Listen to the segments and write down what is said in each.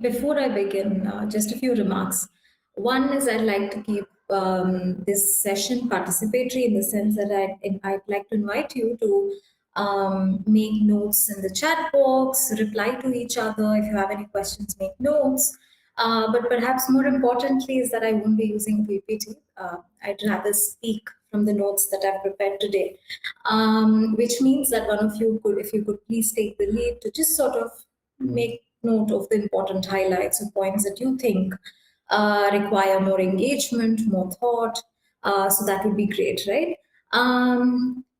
before I begin, just a few remarks. One is I'd like to keep this session participatory in the sense that I'd like to invite you to make notes in the chat box, reply to each other. If you have any questions, make notes. But perhaps more importantly is that I won't be using PPT. I'd rather speak from the notes that I've prepared today, which means that one of you could, if you could please take the lead to just sort of make note of the important highlights or points that you think require more engagement, more thought. So that would be great, right?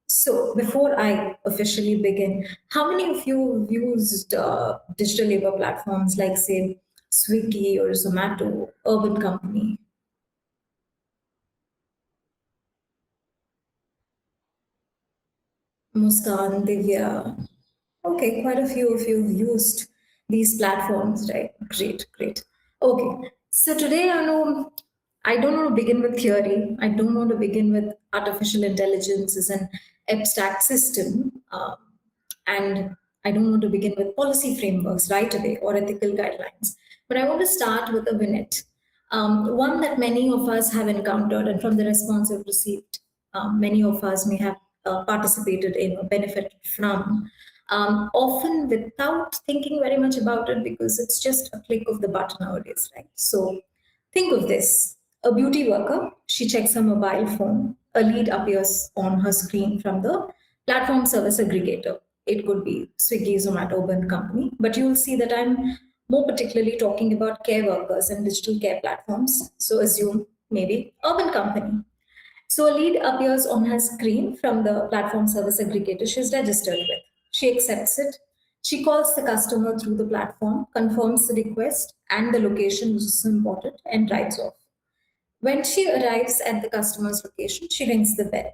So before I officially begin, how many of you have used digital labor platforms like, say, Swiggy or Zomato, Urban Company? Muskan, Divya. Okay, quite a few of you have used these platforms, right? Great, great. Okay, so today I don't want to begin with theory. I don't want to begin with artificial intelligence as an abstract system. And I don't want to begin with policy frameworks right away or ethical guidelines. But I want to start with a vignette, one that many of us have encountered, and from the response I've received, many of us may have participated in or benefited from, often without thinking very much about it because it's just a click of the button nowadays, right? So think of this. A beauty worker, she checks her mobile phone, a lead appears on her screen from the platform service aggregator. It could be Swiggy, Zomato, Urban Company, but you'll see that I'm more particularly talking about care workers and digital care platforms. So assume maybe Urban Company. So a lead appears on her screen from the platform service aggregator she's registered with. She accepts it. She calls the customer through the platform, confirms the request and the location, which is important, and rides off. When she arrives at the customer's location, she rings the bell.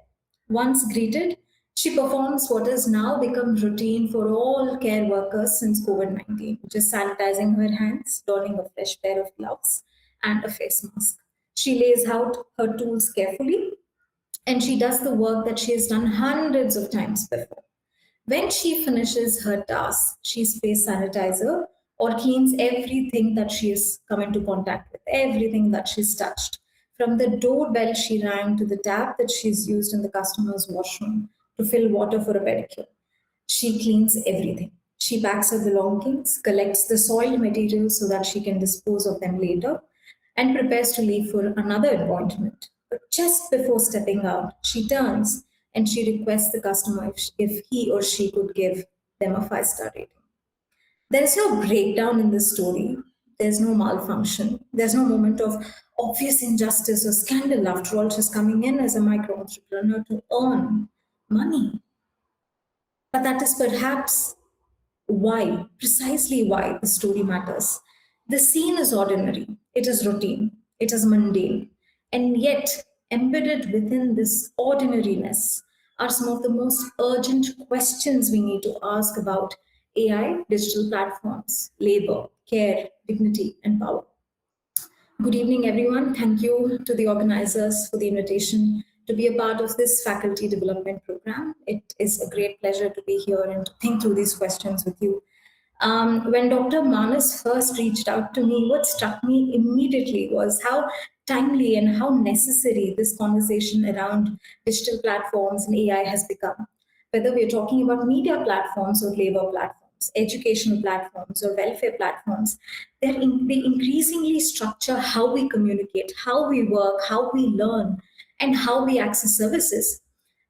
Once greeted, she performs what has now become routine for all care workers since COVID-19, which is sanitizing her hands, donning a fresh pair of gloves, and a face mask. She lays out her tools carefully, and she does the work that she has done hundreds of times before. When she finishes her task, she sprays sanitizer or cleans everything that she has come into contact with, everything that she's touched. From the doorbell she rang to the tap that she's used in the customer's washroom to fill water for a pedicure. She cleans everything. She packs her belongings, collects the soiled materials so that she can dispose of them later, and prepares to leave for another appointment. But just before stepping out, she turns and she requests the customer if he or she could give them a 5-star rating. There's no breakdown in the story. There's no malfunction. There's no moment of obvious injustice or scandal. After all, she's coming in as a micro entrepreneur to earn money. But that is perhaps why, precisely why the story matters. The scene is ordinary, it is routine, it is mundane, and yet embedded within this ordinariness are some of the most urgent questions we need to ask about AI, digital platforms, labor, care, dignity, and power. Good evening, everyone. Thank you to the organizers for the invitation to be a part of this faculty development program. It is a great pleasure to be here and to think through these questions with you. When Dr. Manas first reached out to me, what struck me immediately was how timely and how necessary this conversation around digital platforms and AI has become. Whether we're talking about media platforms or labor platforms, educational platforms or welfare platforms, they increasingly structure how we communicate, how we work, how we learn, and how we access services.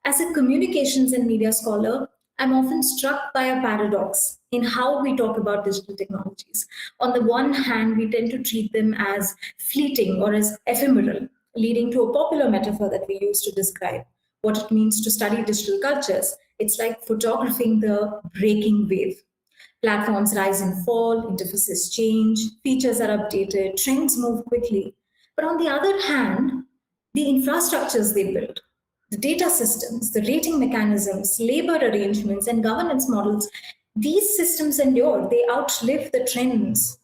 As a communications and media scholar, I'm often struck by a paradox in how we talk about digital technologies. On the one hand, we tend to treat them as fleeting or as ephemeral, leading to a popular metaphor that we use to describe what it means to study digital cultures. It's like photographing the breaking wave. Platforms rise and fall, interfaces change, features are updated, trends move quickly. But on the other hand, the infrastructures they build, the data systems, the rating mechanisms, labor arrangements, and governance models, these systems endure, they outlive the trends.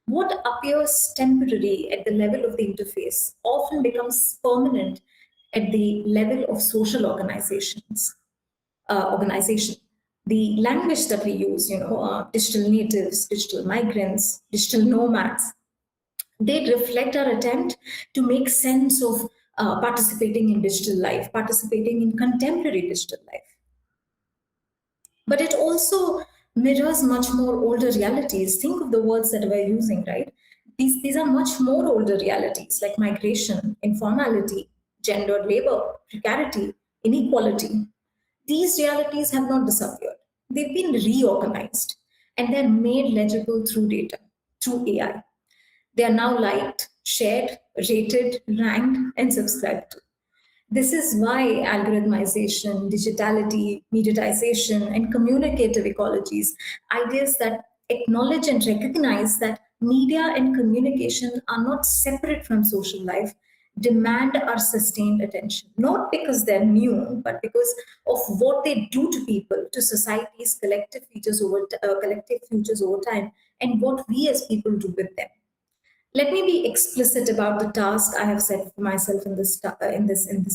What appears temporary at the level of the interface often becomes permanent at the level of social organization. the language that we use, digital natives, digital migrants, digital nomads, they reflect our attempt to make sense of participating in digital life, participating in contemporary digital life. But it also mirrors much more older realities. Think of the words that we're using, right? These are much more older realities like migration, informality, gendered labor, precarity, inequality. These realities have not disappeared. They've been reorganized and they're made legible through data, through AI. They are now liked, shared, rated, ranked, and subscribed to. This is why algorithmization, digitality, mediatization, and communicative ecologies, ideas that acknowledge and recognize that media and communication are not separate from social life, demand our sustained attention. Not because they're new, but because of what they do to people, to society's collective futures over time, and what we as people do with them. Let me be explicit about the task I have set for myself in this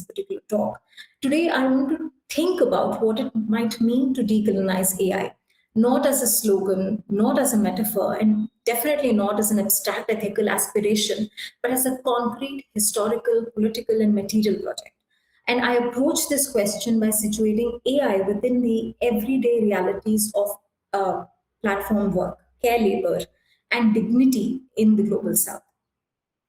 particular talk. Today, I want to think about what it might mean to decolonize AI, not as a slogan, not as a metaphor, and definitely not as an abstract ethical aspiration, but as a concrete historical, political, and material project. And I approach this question by situating AI within the everyday realities of platform work, care labor, and dignity in the global south.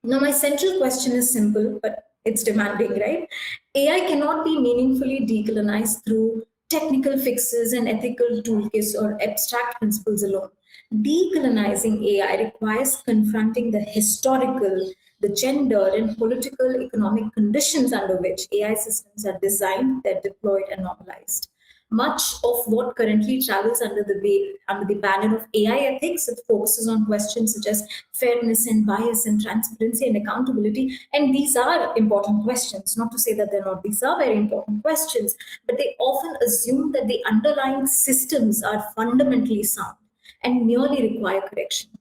Now, my central question is simple, but it's demanding, right? AI cannot be meaningfully decolonized through technical fixes and ethical toolkits or abstract principles alone. Decolonizing AI requires confronting the historical, the gender, and political economic conditions under which AI systems are designed, they're deployed, and normalized. Much of what currently travels under the banner of AI ethics, it focuses on questions such as fairness and bias and transparency and accountability. And these are important questions, not to say that they're not. These are very important questions, but they often assume that the underlying systems are fundamentally sound and merely require correction.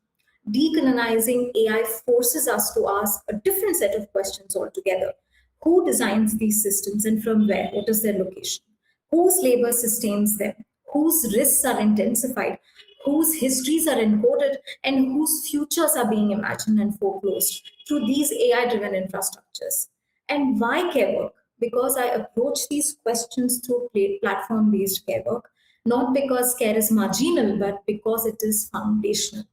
Decolonizing AI forces us to ask a different set of questions altogether. Who designs these systems and from where? What is their location? Whose labor sustains them? Whose risks are intensified? Whose histories are encoded? And whose futures are being imagined and foreclosed through these AI driven infrastructures? And why care work? Because I approach these questions through platform based care work, not because care is marginal, but because it is foundational.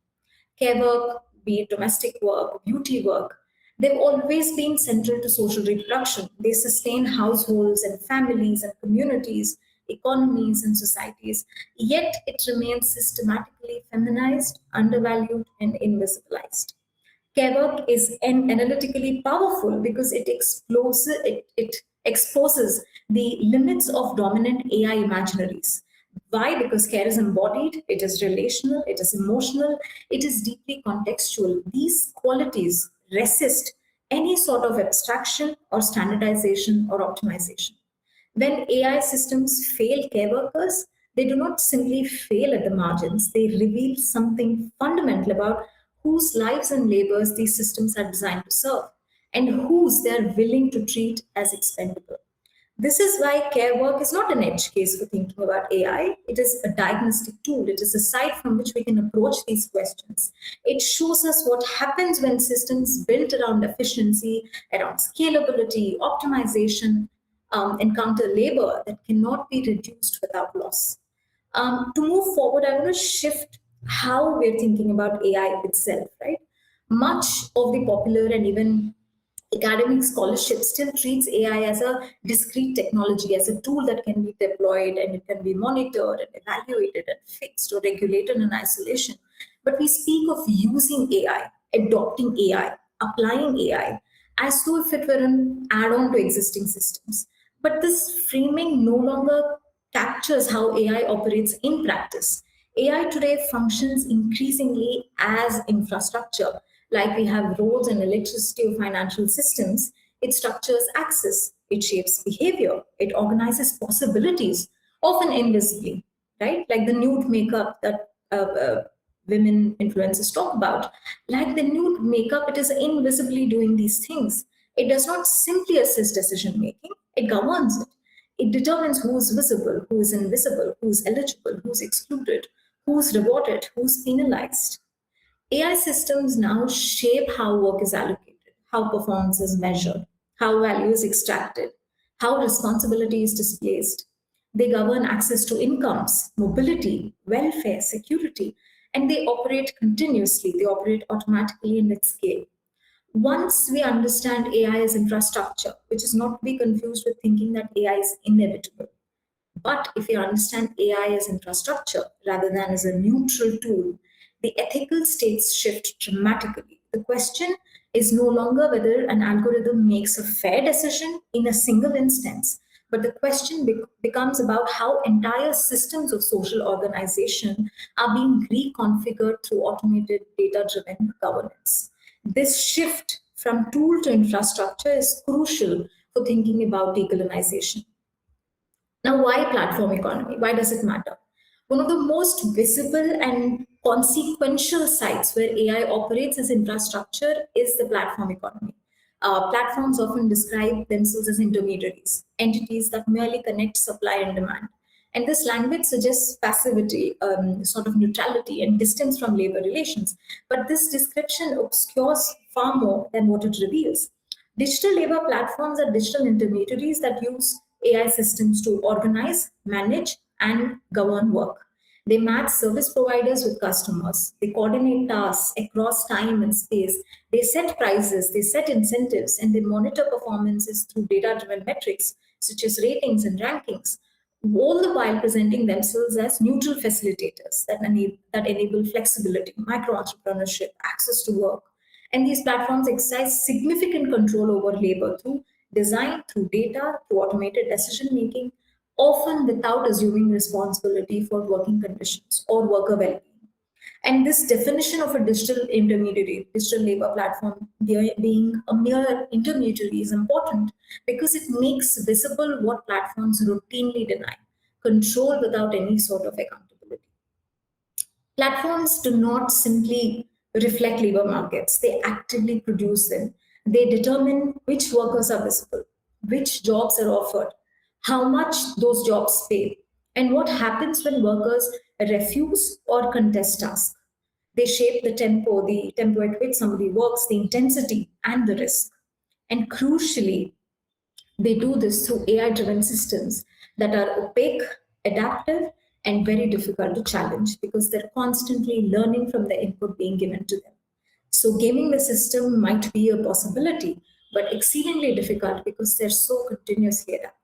Care work, be it domestic work, beauty work, they've always been central to social reproduction. They sustain households and families and communities, economies and societies. Yet it remains systematically feminized, undervalued, and invisibilized. Care work is analytically powerful because it exposes the limits of dominant AI imaginaries. Why? Because care is embodied, it is relational, it is emotional, it is deeply contextual. These qualities resist any sort of abstraction or standardization or optimization. When AI systems fail care workers, they do not simply fail at the margins, they reveal something fundamental about whose lives and labors these systems are designed to serve and whose they are willing to treat as expendable. This is why care work is not an edge case for thinking about AI. It is a diagnostic tool. It is a site from which we can approach these questions. It shows us what happens when systems built around efficiency, around scalability, optimization, encounter labor that cannot be reduced without loss. To move forward, I want to shift how we're thinking about AI itself, right? Much of the popular and even academic scholarship still treats AI as a discrete technology, as a tool that can be deployed and it can be monitored and evaluated and fixed or regulated in isolation. But we speak of using AI, adopting AI, applying AI, as though if it were an add on to existing systems. But this framing no longer captures how AI operates in practice. AI today functions increasingly as infrastructure. Like we have roads and electricity or financial systems, it structures access, it shapes behavior, it organizes possibilities, often invisibly, right? Like the nude makeup that women influencers talk about. Like the nude makeup, it is invisibly doing these things. It does not simply assist decision making, it governs it. It determines who's visible, who's invisible, who's eligible, who's excluded, who's rewarded, who's penalized. AI systems now shape how work is allocated, how performance is measured, how value is extracted, how responsibility is displaced. They govern access to incomes, mobility, welfare, security, and they operate continuously, they operate automatically and at scale. Once we understand AI as infrastructure, which is not to be confused with thinking that AI is inevitable, but if you understand AI as infrastructure rather than as a neutral tool, the ethical states shift dramatically. The question is no longer whether an algorithm makes a fair decision in a single instance, but the question becomes about how entire systems of social organization are being reconfigured through automated data driven governance. This shift from tool to infrastructure is crucial for thinking about decolonization. Now, why platform economy? Why does it matter? One of the most visible and consequential sites where AI operates as infrastructure is the platform economy. Platforms often describe themselves as intermediaries, entities that merely connect supply and demand. And this language suggests passivity, sort of neutrality, and distance from labor relations. But this description obscures far more than what it reveals. Digital labor platforms are digital intermediaries that use AI systems to organize, manage, and govern work. They match service providers with customers. They coordinate tasks across time and space. They set prices, they set incentives, and they monitor performances through data driven metrics such as ratings and rankings, all the while presenting themselves as neutral facilitators that enable flexibility, micro entrepreneurship, access to work. And these platforms exercise significant control over labor through design, through data, through automated decision making, often without assuming responsibility for working conditions or worker well being. And this definition of a digital intermediary, digital labor platform being a mere intermediary is important because it makes visible what platforms routinely deny: control without any sort of accountability. Platforms do not simply reflect labor markets, they actively produce them. They determine which workers are visible, which jobs are offered, how much those jobs pay, and what happens when workers refuse or contest tasks. They shape the tempo at which somebody works, the intensity, and the risk. And crucially, they do this through AI driven systems that are opaque, adaptive, and very difficult to challenge because they're constantly learning from the input being given to them. So, gaming the system might be a possibility, but exceedingly difficult because they're so continuously adaptive.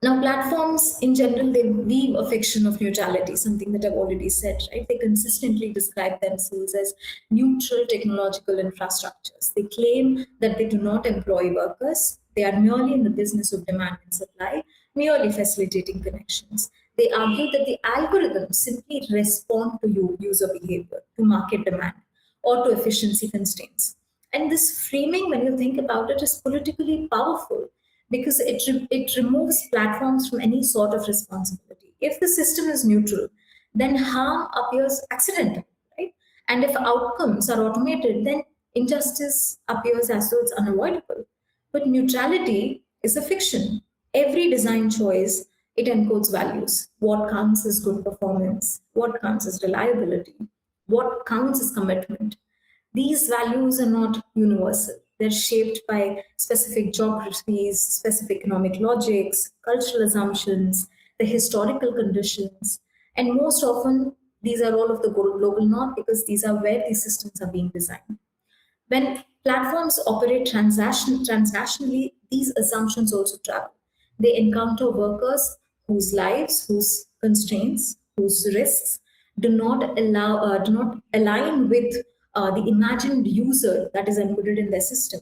Now, platforms in general, they weave a fiction of neutrality, something that I've already said, right? They consistently describe themselves as neutral technological infrastructures. They claim that they do not employ workers, they are merely in the business of demand and supply, merely facilitating connections. They argue that the algorithms simply respond to user behavior, to market demand, or to efficiency constraints. And this framing, when you think about it, is politically powerful because it removes platforms from any sort of responsibility. If the system is neutral, then harm appears accidental, right? And if outcomes are automated, then injustice appears as though it's unavoidable. But neutrality is a fiction. Every design choice, it encodes values. What counts as good performance? What counts as reliability? What counts as commitment? These values are not universal. They're shaped by specific geographies, specific economic logics, cultural assumptions, the historical conditions, and most often these are all of the global north because these are where these systems are being designed. When platforms operate transnationally, these assumptions also travel. They encounter workers whose lives, whose constraints, whose risks do not align with the imagined user that is embedded in their system.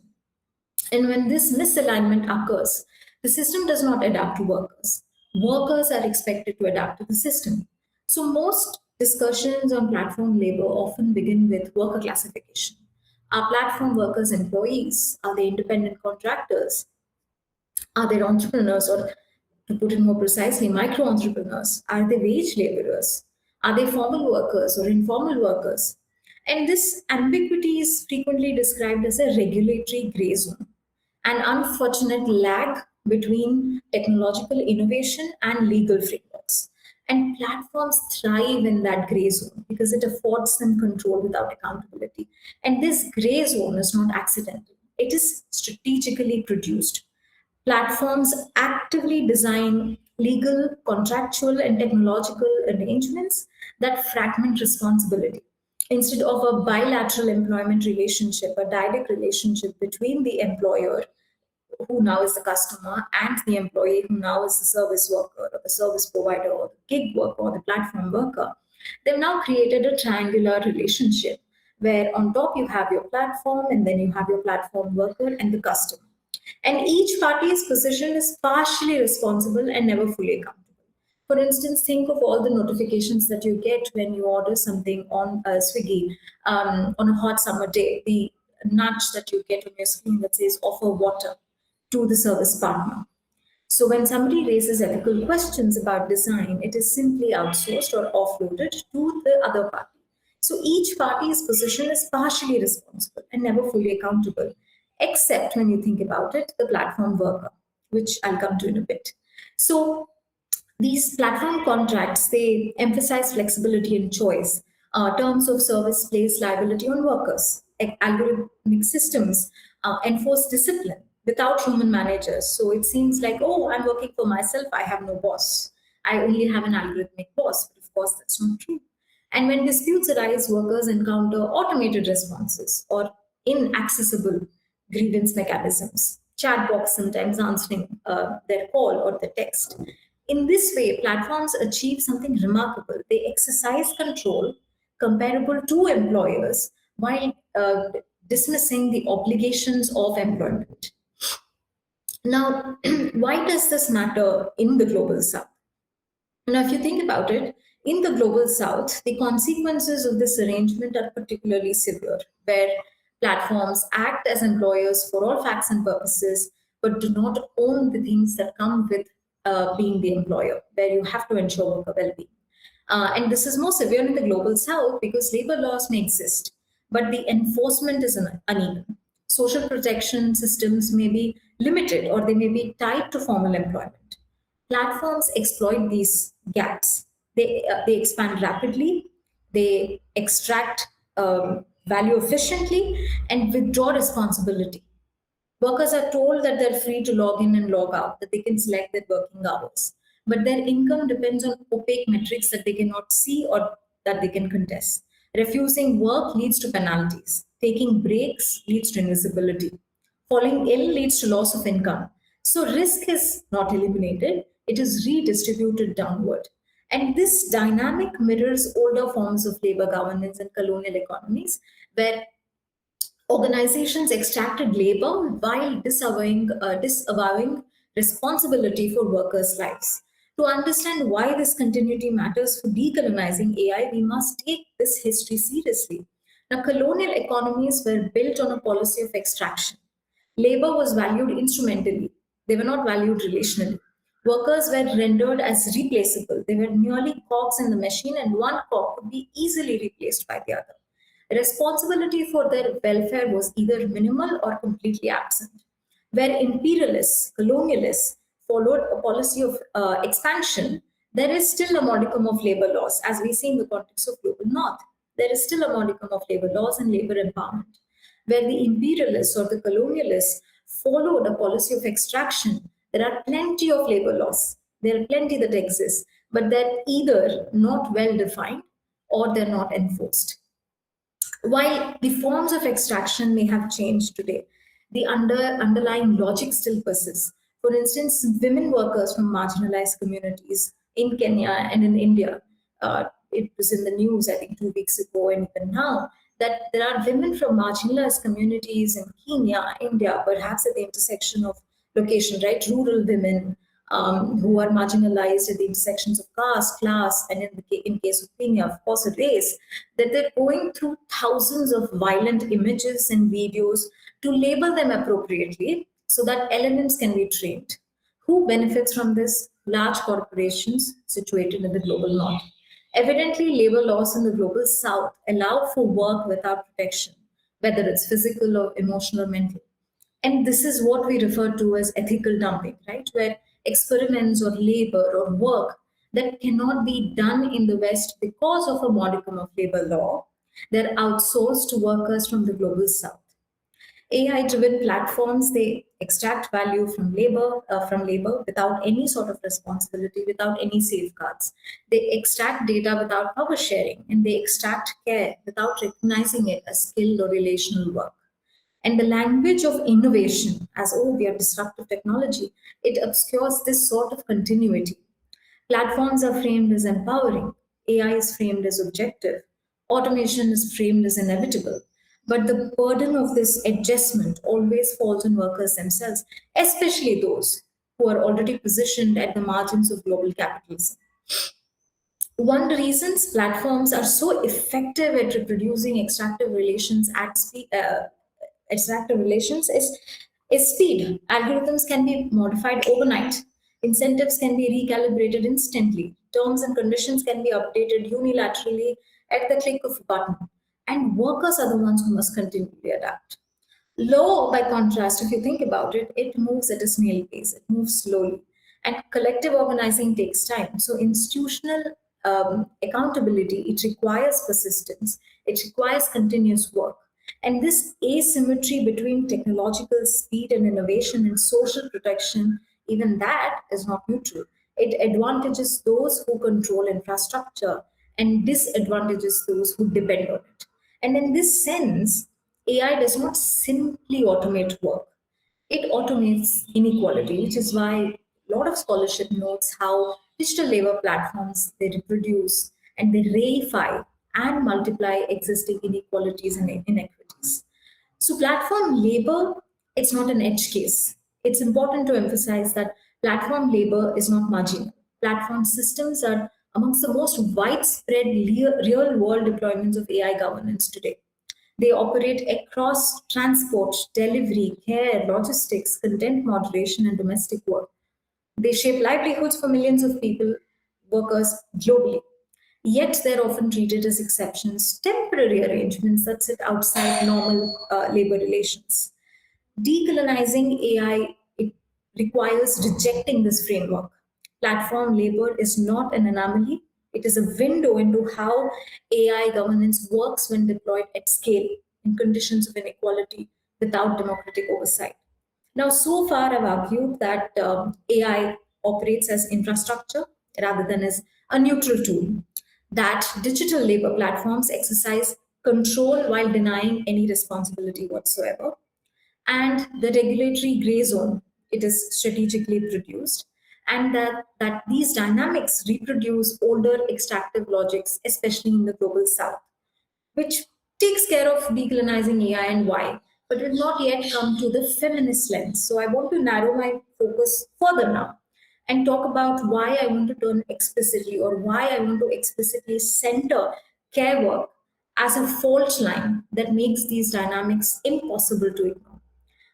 And when this misalignment occurs, the system does not adapt to workers. Workers are expected to adapt to the system. So, most discussions on platform labor often begin with worker classification. Are platform workers employees? Are they independent contractors? Are they entrepreneurs? Or, to put it more precisely, micro entrepreneurs? Are they wage laborers? Are they formal workers or informal workers? And this ambiguity is frequently described as a regulatory gray zone, an unfortunate lag between technological innovation and legal frameworks. And platforms thrive in that gray zone because it affords them control without accountability. And this gray zone is not accidental, it is strategically produced. Platforms actively design legal, contractual, and technological arrangements that fragment responsibility. Instead of a bilateral employment relationship, a direct relationship between the employer, who now is the customer, and the employee, who now is the service worker or the service provider or the gig worker or the platform worker, they've now created a triangular relationship where on top you have your platform, and then you have your platform worker and the customer. And each party's position is partially responsible and never fully accountable. For instance, think of all the notifications that you get when you order something on Swiggy on a hot summer day, the nudge that you get on your screen that says offer water to the service partner. So when somebody raises ethical questions about design, it is simply outsourced or offloaded to the other party. So each party's position is partially responsible and never fully accountable, except when you think about it, the platform worker, which I'll come to in a bit. So these platform contracts, they emphasize flexibility and choice. Terms of service place liability on workers. Algorithmic systems enforce discipline without human managers. So it seems like, oh, I'm working for myself, I have no boss. I only have an algorithmic boss. But of course, that's not true. And when disputes arise, workers encounter automated responses or inaccessible grievance mechanisms, chat box sometimes answering their call or the text. In this way, platforms achieve something remarkable. They exercise control comparable to employers while dismissing the obligations of employment. Now, why does this matter in the global south? Now, if you think about it, in the global south, the consequences of this arrangement are particularly severe, where platforms act as employers for all facts and purposes, but do not own the things that come with being the employer, where you have to ensure worker well being. And this is more severe in the global south because labor laws may exist, but the enforcement is uneven. Social protection systems may be limited or they may be tied to formal employment. Platforms exploit these gaps. They expand rapidly, they extract value efficiently, and withdraw responsibility. Workers are told that they're free to log in and log out, that they can select their working hours. But their income depends on opaque metrics that they cannot see or that they can contest. Refusing work leads to penalties. Taking breaks leads to invisibility. Falling ill leads to loss of income. So risk is not eliminated, it is redistributed downward. And this dynamic mirrors older forms of labor governance and colonial economies, where organizations extracted labor while disavowing responsibility for workers' lives. To understand why this continuity matters for decolonizing AI, we must take this history seriously. Now, colonial economies were built on a policy of extraction. Labor was valued instrumentally, they were not valued relationally. Workers were rendered as replaceable. They were merely cogs in the machine, and one cog could be easily replaced by the other. Responsibility for their welfare was either minimal or completely absent. Where imperialists, colonialists followed a policy of expansion, there is still a modicum of labor laws, as we see in the context of global north. There is still a modicum of labor laws and labor empowerment. Where the imperialists or the colonialists followed a policy of extraction, there are plenty of labor laws. There are plenty that exist, but they're either not well defined or they're not enforced. While the forms of extraction may have changed today, the underlying logic still persists. For instance, women workers from marginalized communities in Kenya and in India, it was in the news, I think, 2 weeks ago, and even now, that there are women from marginalized communities in Kenya, India, perhaps at the intersection of location, right? Rural women who are marginalized at the intersections of caste, class, and in case of Kenya, of course, race, that they're going through thousands of violent images and videos to label them appropriately so that elements can be trained. Who benefits from this? Large corporations situated in the global north. Evidently, labor laws in the global south allow for work without protection, whether it's physical or emotional or mental. And this is what we refer to as ethical dumping, right? Where experiments or labor or work that cannot be done in the West because of a modicum of labor law, they're outsourced to workers from the global South. AI driven platforms, they extract value from labor without any sort of responsibility, without any safeguards. They extract data without power sharing, and they extract care without recognizing it as skilled or relational work. And the language of innovation, as oh, we are disruptive technology, it obscures this sort of continuity. Platforms are framed as empowering, AI is framed as objective, automation is framed as inevitable. But the burden of this adjustment always falls on workers themselves, especially those who are already positioned at the margins of global capitalism. One reasons platforms are so effective at reproducing extractive relations is speed. Algorithms can be modified overnight. Incentives can be recalibrated instantly. Terms and conditions can be updated unilaterally at the click of a button. And workers are the ones who must continually adapt. Law, by contrast, if you think about it, it moves at a snail pace, it moves slowly. And collective organizing takes time. So, institutional accountability, it requires persistence, it requires continuous work. And this asymmetry between technological speed and innovation and social protection, even that is not neutral. It advantages those who control infrastructure and disadvantages those who depend on it. And in this sense, AI does not simply automate work, it automates inequality, which is why a lot of scholarship notes how digital labor platforms they reproduce and they reify and multiply existing inequalities and inequities. So platform labor, it's not an edge case. It's important to emphasize that platform labor is not marginal. Platform systems are amongst the most widespread real world deployments of AI governance today. They operate across transport, delivery, care, logistics, content moderation, and domestic work. They shape livelihoods for millions of people, workers globally. Yet they're often treated as exceptions, temporary arrangements that sit outside normal labor relations. Decolonizing AI, it requires rejecting this framework. Platform labor is not an anomaly. It is a window into how AI governance works when deployed at scale in conditions of inequality without democratic oversight. Now, so far, I've argued that AI operates as infrastructure rather than as a neutral tool, that digital labor platforms exercise control while denying any responsibility whatsoever, and the regulatory gray zone, it is strategically produced, and that these dynamics reproduce older extractive logics, especially in the global south, which takes care of decolonizing AI and why, but will not yet come to the feminist lens. So I want to narrow my focus further now and talk about why I want to turn explicitly or why I want to explicitly center care work as a fault line that makes these dynamics impossible to ignore.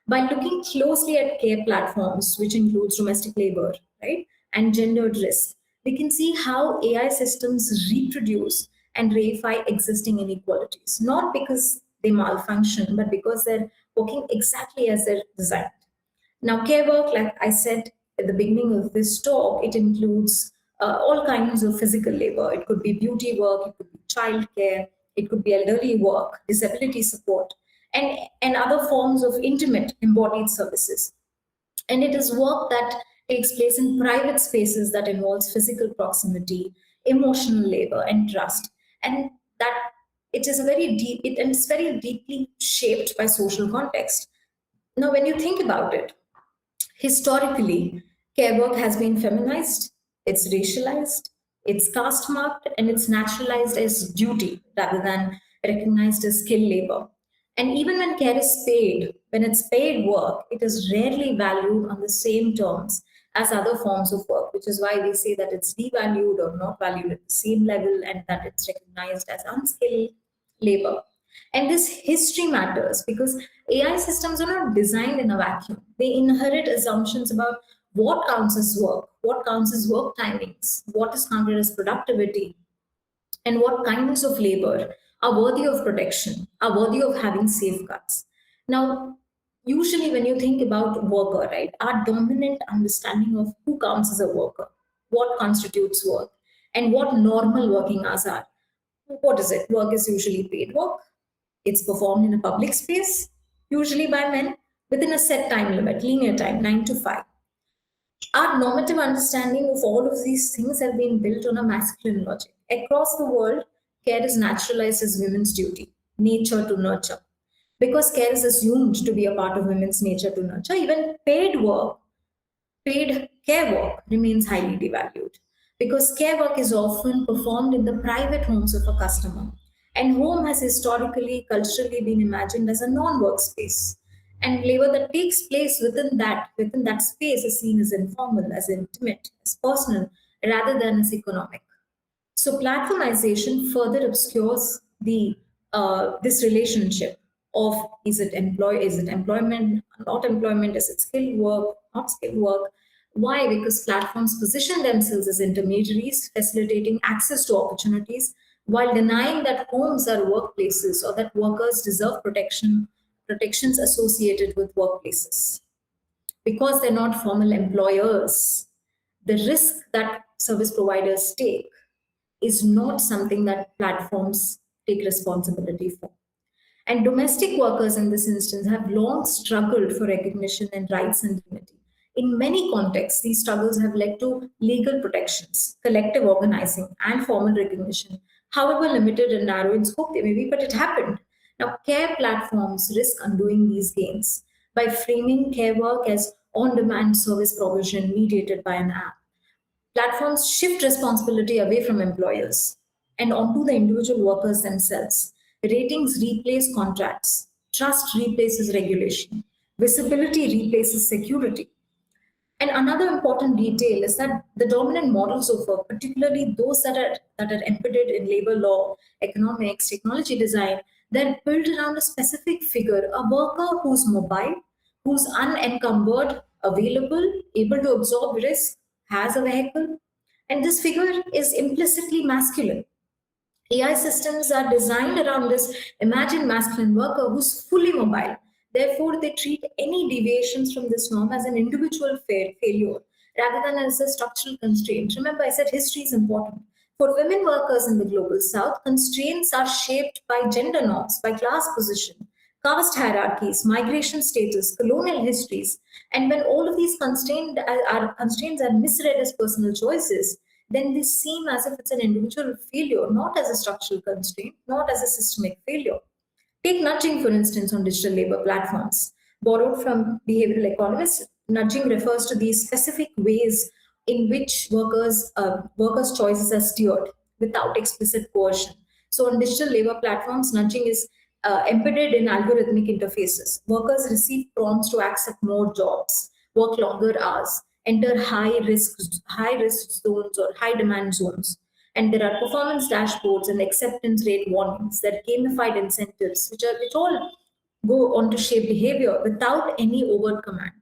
By looking closely at care platforms, which includes domestic labor, right, and gendered risk, we can see how AI systems reproduce and reify existing inequalities, not because they malfunction, but because they're working exactly as they're designed. Now, care work, like I said at the beginning of this talk, it includes all kinds of physical labor. It could be beauty work, it could be childcare, it could be elderly work, disability support, and other forms of intimate embodied services. And it is work that takes place in private spaces that involves physical proximity, emotional labor, and trust. And that it is a very deep, it, and it's very deeply shaped by social context. Now, when you think about it, historically, care work has been feminized, it's racialized, it's caste marked, and it's naturalized as duty rather than recognized as skill labor. And even when care is paid, when it's paid work, it is rarely valued on the same terms as other forms of work, which is why we say that it's devalued or not valued at the same level and that it's recognized as unskilled labor. And this history matters because AI systems are not designed in a vacuum. They inherit assumptions about what counts as work, what counts as work timings, what is counted as productivity, and what kinds of labor are worthy of protection, are worthy of having safeguards. Now, Usually, when you think about worker, right, our dominant understanding of who counts as a worker, what constitutes work, and what normal working hours are. What is it? Work is usually paid work. It's performed in a public space, usually by men, within a set time limit, linear time, 9 to 5. Our normative understanding of all of these things have been built on a masculine logic. Across the world, care is naturalized as women's duty, nature to nurture. Because care is assumed to be a part of women's nature to nurture, even paid care work remains highly devalued because care work is often performed in the private homes of a customer. And home has historically, culturally been imagined as a non-work space. And labor that takes place within that space is seen as informal, as intimate, as personal, rather than as economic. So platformization further obscures the this relationship of is it employment, not employment, is it skilled work, not skilled work. Why? Because platforms position themselves as intermediaries, facilitating access to opportunities while denying that homes are workplaces or that workers deserve protections associated with workplaces. Because they're not formal employers, the risk that service providers take is not something that platforms take responsibility for. And domestic workers in this instance have long struggled for recognition and rights and dignity. In many contexts, these struggles have led to legal protections, collective organizing, and formal recognition, however limited and narrow in scope they may be, but it happened. Now, care platforms risk undoing these gains by framing care work as on demand service provision mediated by an app. Platforms shift responsibility away from employers and onto the individual workers themselves. Ratings replace contracts, trust replaces regulation, visibility replaces security. And another important detail is that the dominant models of work, particularly those that are embedded in labor law, economics, technology design, they're built around a specific figure, a worker who's mobile, who's unencumbered, available, able to absorb risk, has a vehicle. And this figure is implicitly masculine. AI systems are designed around this imagined masculine worker who's fully mobile. Therefore, they treat any deviations from this norm as an individual failure rather than as a structural constraint. Remember, I said history is important. For women workers in the global south, constraints are shaped by gender norms, by class position, caste hierarchies, migration status, colonial histories. And when all of these constraints are misread as personal choices, then they seem as if it's an individual failure, not as a structural constraint, not as a systemic failure. Take nudging, for instance, on digital labor platforms. Borrowed from behavioral economists, nudging refers to these specific ways in which workers' choices are steered without explicit coercion. So, on digital labor platforms, nudging is embedded in algorithmic interfaces. Workers receive prompts to accept more jobs, work longer hours, enter high risk zones or high demand zones. And there are performance dashboards and acceptance rate warnings that gamified incentives, which all go on to shape behavior without any overt command.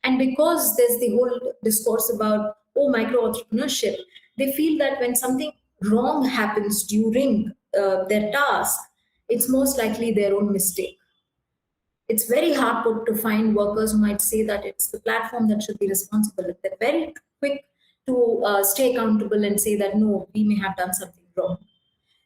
And because there's the whole discourse about micro entrepreneurship, they feel that when something wrong happens during their task, it's most likely their own mistake. It's very hard to find workers who might say that it's the platform that should be responsible. They're very quick to stay accountable and say that no, we may have done something wrong.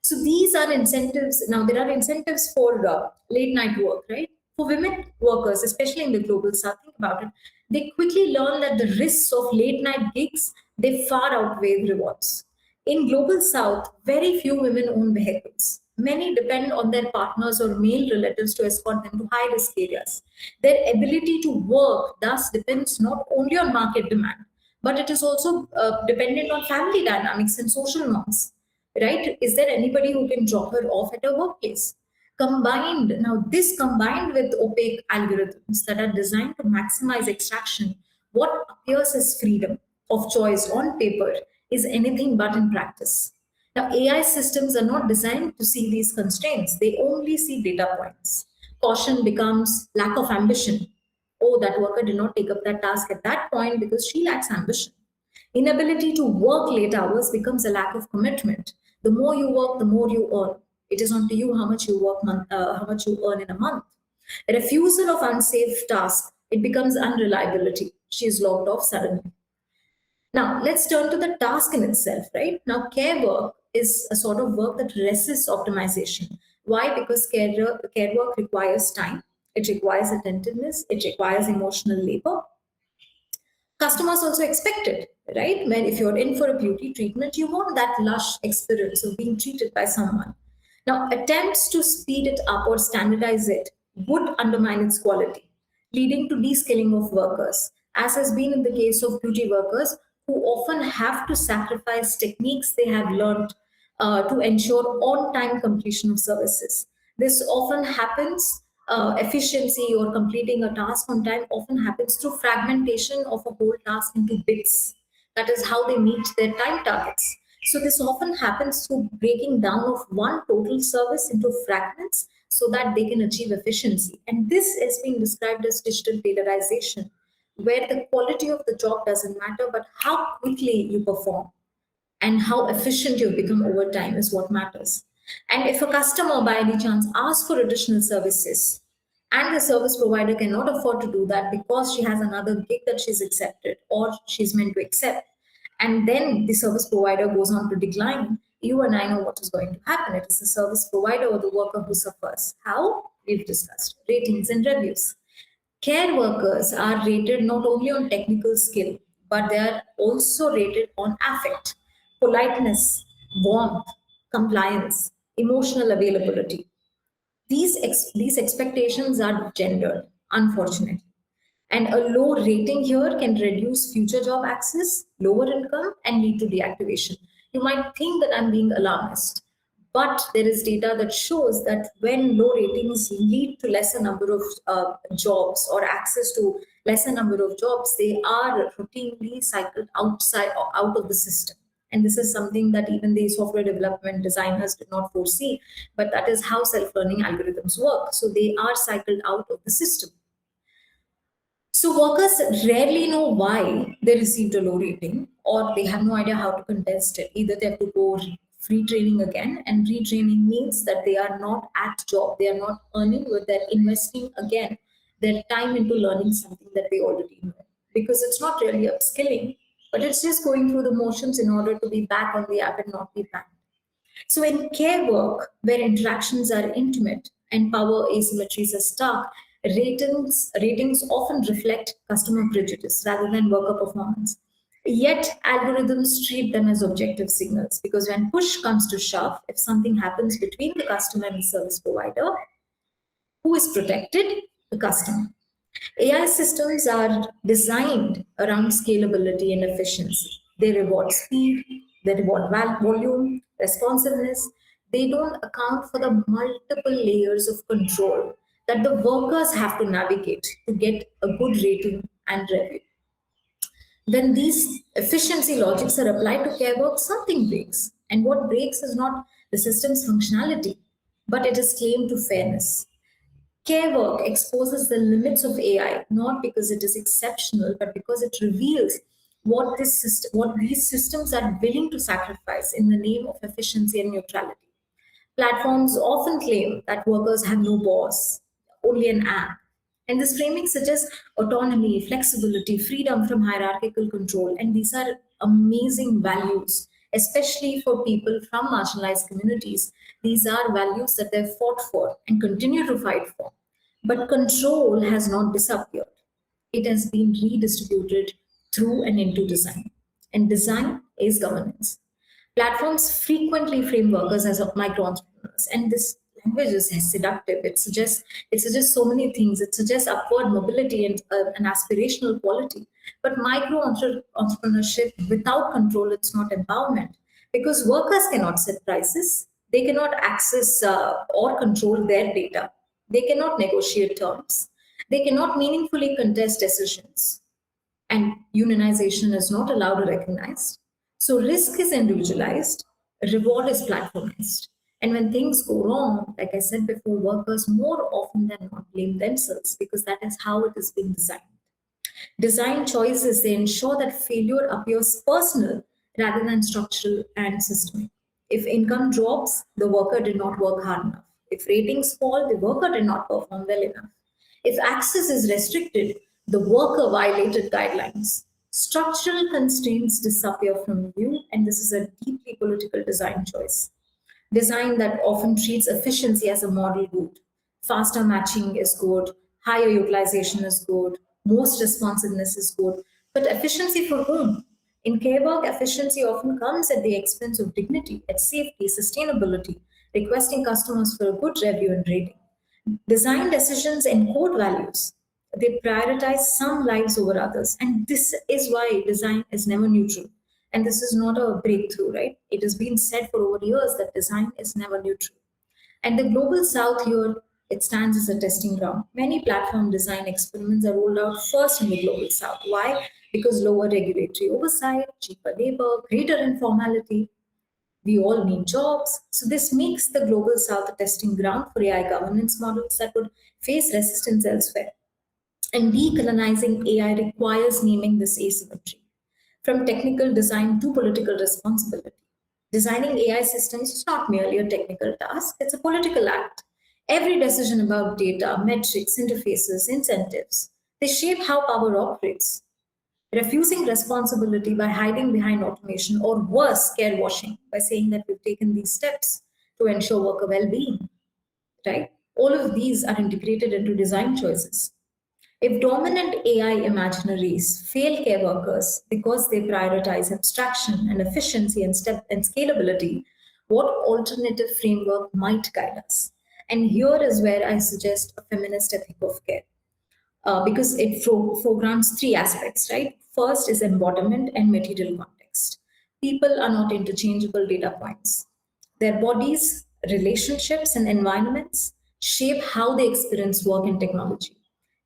So these are incentives. Now there are incentives for late night work, right? For women workers, especially in the global south, think about it. They quickly learn that the risks of late night gigs they far outweigh the rewards. In global south, very few women own vehicles. Many depend on their partners or male relatives to escort them to high risk areas. Their ability to work thus depends not only on market demand, but it is also dependent on family dynamics and social norms, right? Is there anybody who can drop her off at her workplace? Combined with opaque algorithms that are designed to maximize extraction, what appears as freedom of choice on paper is anything but in practice. Now, AI systems are not designed to see these constraints, they only see data points. Caution becomes lack of ambition. Oh, that worker did not take up that task at that point because she lacks ambition. Inability to work late hours becomes a lack of commitment. The more you work, the more you earn. It is on to you how much you earn in a month. Refusal of unsafe task, it becomes unreliability. She is logged off suddenly. Now, let's turn to the task in itself, right? Now, care work is a sort of work that resists optimization. Why? Because care work requires time, it requires attentiveness, it requires emotional labor. Customers also expect it, right? When if you're in for a beauty treatment, you want that lush experience of being treated by someone. Now, attempts to speed it up or standardize it would undermine its quality, leading to de-skilling of workers, as has been in the case of beauty workers who often have to sacrifice techniques they have learned to ensure on-time completion of services. This often happens, efficiency or completing a task on time often happens through fragmentation of a whole task into bits. That is how they meet their time targets. So this often happens through breaking down of one total service into fragments so that they can achieve efficiency. And this is being described as digital tailorization, where the quality of the job doesn't matter, but how quickly you perform and how efficient you've become over time is what matters. And if a customer by any chance asks for additional services and the service provider cannot afford to do that because she has another gig that she's accepted or she's meant to accept, and then the service provider goes on to decline, you and I know what is going to happen. It is the service provider or the worker who suffers. How? We've discussed ratings and reviews. Care workers are rated not only on technical skill, but they are also rated on affect, politeness, warmth, compliance, emotional availability. These expectations are gendered, unfortunately. And a low rating here can reduce future job access, lower income, and lead to deactivation. You might think that I'm being alarmist, but there is data that shows that when low ratings lead to lesser number of jobs or access to lesser number of jobs, they are routinely cycled outside or out of the system. And this is something that even the software development designers did not foresee, but that is how self-learning algorithms work. So they are cycled out of the system. So workers rarely know why they received a low rating, or they have no idea how to contest it. Either they have to go free training again, and retraining means that they are not at job, they are not earning, but they're investing again their time into learning something that they already know. Because it's not really upskilling, but it's just going through the motions in order to be back on the app and not be back. So in care work, where interactions are intimate and power asymmetries are stark, ratings often reflect customer prejudice rather than worker performance. Yet algorithms treat them as objective signals because when push comes to shove, if something happens between the customer and the service provider, who is protected? The customer. AI systems are designed around scalability and efficiency. They reward speed, they reward volume, responsiveness. They don't account for the multiple layers of control that the workers have to navigate to get a good rating and review. When these efficiency logics are applied to care work, something breaks. And what breaks is not the system's functionality, but it is claimed to fairness. Care work exposes the limits of AI not because it is exceptional, but because it reveals what these systems are willing to sacrifice in the name of efficiency and neutrality. Platforms often claim that workers have no boss, only an app. And this framing suggests autonomy, flexibility, freedom from hierarchical control. And these are amazing values, especially for people from marginalized communities. These are values that they've fought for and continue to fight for. But control has not disappeared, it has been redistributed through and into design. And design is governance. Platforms frequently frame workers as micro entrepreneurs, and this language is seductive. It suggests so many things. It suggests upward mobility and an aspirational quality. But entrepreneurship without control, it's not empowerment because workers cannot set prices. They cannot access or control their data. They cannot negotiate terms. They cannot meaningfully contest decisions and unionization is not allowed or recognized. So risk is individualized, reward is platformized. And when things go wrong, like I said before, workers more often than not blame themselves because that is how it is being designed. Design choices, they ensure that failure appears personal rather than structural and systemic. If income drops, the worker did not work hard enough. If ratings fall, the worker did not perform well enough. If access is restricted, the worker violated guidelines. Structural constraints disappear from view, and this is a deeply political design choice. Design that often treats efficiency as a model good. Faster matching is good, higher utilization is good, most responsiveness is good. But efficiency for whom? In care work, efficiency often comes at the expense of dignity, at safety, sustainability, requesting customers for a good review and rating. Design decisions encode values. They prioritize some lives over others. And this is why design is never neutral. And this is not a breakthrough, right? It has been said for over years that design is never neutral. And the global south here, it stands as a testing ground. Many platform design experiments are rolled out first in the global south. Why? Because lower regulatory oversight, cheaper labor, greater informality, we all need jobs. So this makes the global south a testing ground for AI governance models that would face resistance elsewhere. And decolonizing AI requires naming this asymmetry, from technical design to political responsibility. Designing AI systems is not merely a technical task, it's a political act. Every decision about data, metrics, interfaces, incentives, they shape how power operates. Refusing responsibility by hiding behind automation, or worse, care washing by saying that we've taken these steps to ensure worker well being, right? All of these are integrated into design choices. If dominant AI imaginaries fail care workers because they prioritize abstraction and efficiency and scalability, what alternative framework might guide us? And here is where I suggest a feminist ethic of care, because it foregrounds three aspects, right? First is embodiment and material context. People are not interchangeable data points. Their bodies, relationships, and environments shape how they experience work and technology.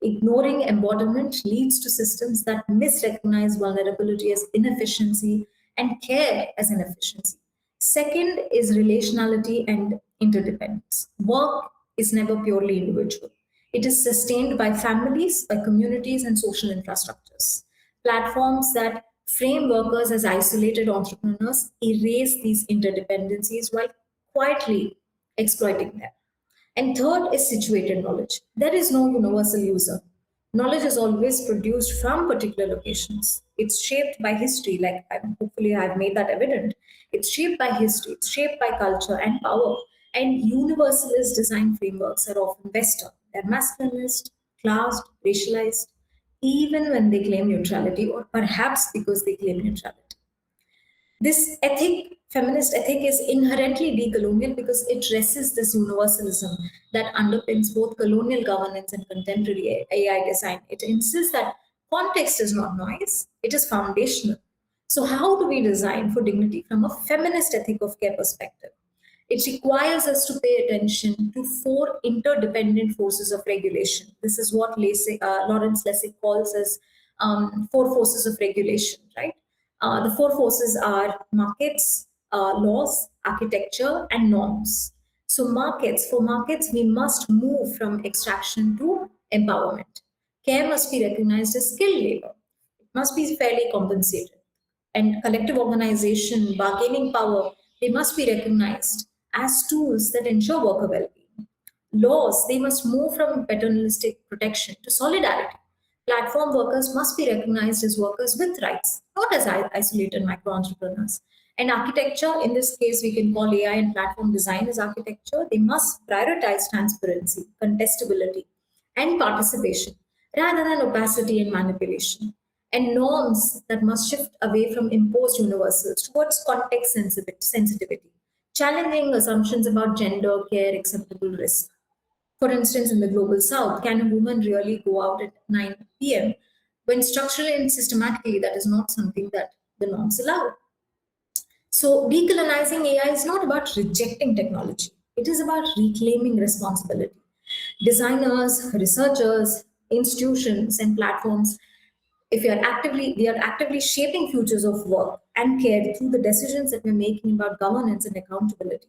Ignoring embodiment leads to systems that misrecognize vulnerability as inefficiency and care as inefficiency. Second is relationality and interdependence. Work is never purely individual. It is sustained by families, by communities, and social infrastructures. Platforms that frame workers as isolated entrepreneurs erase these interdependencies while quietly exploiting them. And third is situated knowledge. There is no universal user. Knowledge is always produced from particular locations. It's shaped by history, like hopefully I've made that evident. It's shaped by history, it's shaped by culture and power. And universalist design frameworks are often Western. They're masculinist, classed, racialized, even when they claim neutrality, or perhaps because they claim neutrality. This ethic, feminist ethic, is inherently decolonial because it resists this universalism that underpins both colonial governance and contemporary AI design. It insists that context is not noise, it is foundational. So, how do we design for dignity from a feminist ethic of care perspective? It requires us to pay attention to four interdependent forces of regulation. This is what Lawrence Lessig calls as four forces of regulation, right? The four forces are markets, laws, architecture, and norms. So, for markets, we must move from extraction to empowerment. Care must be recognized as skilled labor, it must be fairly compensated. And collective organization, bargaining power, they must be recognized as tools that ensure worker well being. Laws, they must move from paternalistic protection to solidarity. Platform workers must be recognized as workers with rights, not as isolated micro entrepreneurs. And architecture, in this case, we can call AI and platform design as architecture. They must prioritize transparency, contestability, and participation rather than opacity and manipulation. And norms that must shift away from imposed universals towards context sensitivity, challenging assumptions about gender, care, acceptable risk. For instance, in the global south, can a woman really go out at 9 p.m. when structurally and systematically that is not something that the norms allow? So, decolonizing AI is not about rejecting technology, it is about reclaiming responsibility. Designers, researchers, institutions, and platforms, if we are actively shaping futures of work and care through the decisions that we're making about governance and accountability.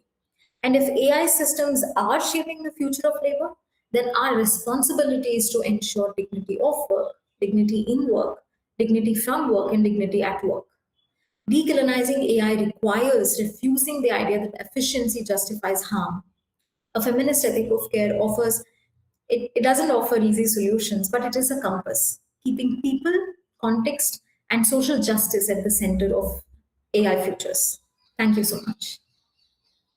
And if AI systems are shaping the future of labor, then our responsibility is to ensure dignity of work, dignity in work, dignity from work, and dignity at work. Decolonizing AI requires refusing the idea that efficiency justifies harm. A feminist ethic of care offers, it doesn't offer easy solutions, but it is a compass, keeping people, context, and social justice at the center of AI futures. Thank you so much.